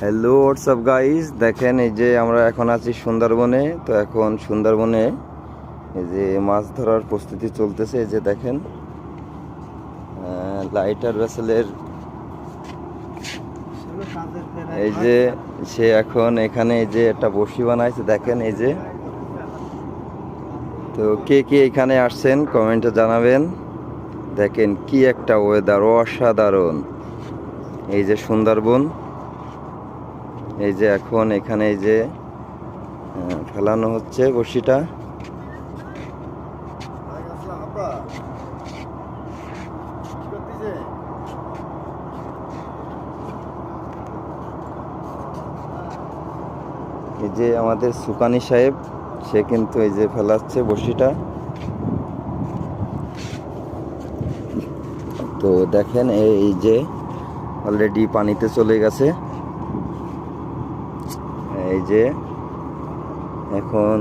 Hello WhatsApp guys, দেখেন এই যে আমরা এখন আছি সুন্দরবনে। তো এখন সুন্দরবনে এই যে মাছ ধরার প্রস্তুতি চলতেছে। এই যে দেখেন লাইটার ভেসেলের এই যে সে এখন এখানে এই যে একটা বড়শি বানাইছে দেখেন। এই যে তো কে কে এখানে আসছেন কমেন্টে জানাবেন। দেখেন কি একটা ওয়েদার, অসাধারণ। এই যে সুন্দরবন, এই যে এখন এখানে এই যে ফেলানো হচ্ছে বড়শিটা। এই যে আমাদের সুকানি সাহেব, সে কিন্তু এই যে ফেলাচ্ছে বড়শিটা। তো দেখেন এই যে অলরেডি পানিতে চলে গেছে। এই যে এখন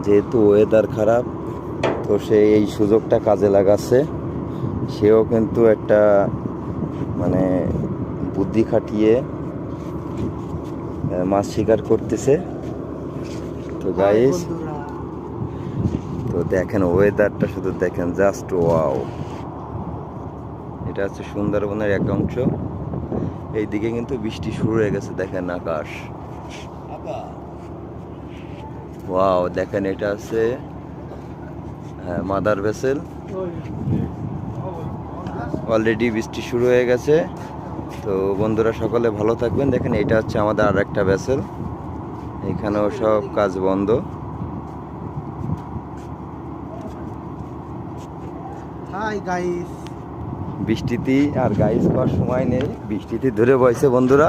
যেহেতু ওয়েদার খারাপ, তো সে এই সুযোগটা কাজে লাগাচ্ছে। সেও কিন্তু একটা মানে বুদ্ধি খাটিয়ে মাছ শিকার করতেছে। তো গাইস, তো দেখেন ওয়েদারটা শুধু দেখেন, জাস্ট ওয়াও। এটা হচ্ছে সুন্দরবনের এক অংশ। এইদিকে কিন্তু বৃষ্টি শুরু হয়ে গেছে, দেখেন আকাশ। ওয়াও, দেখেন এটা আছে মাদার ভেসেল। অলরেডি বৃষ্টি শুরু হয়ে গেছে। তো বন্ধুরা সকলে ভালো থাকবেন। দেখেন এটা হচ্ছে আমাদের আর একটা ভেসেল, এখানেও সব কাজ বন্ধ। হাই গাইস, বৃষ্টিতে আর গাইস করার সময় নেই, বৃষ্টিতে ধরে বইছে বন্ধুরা।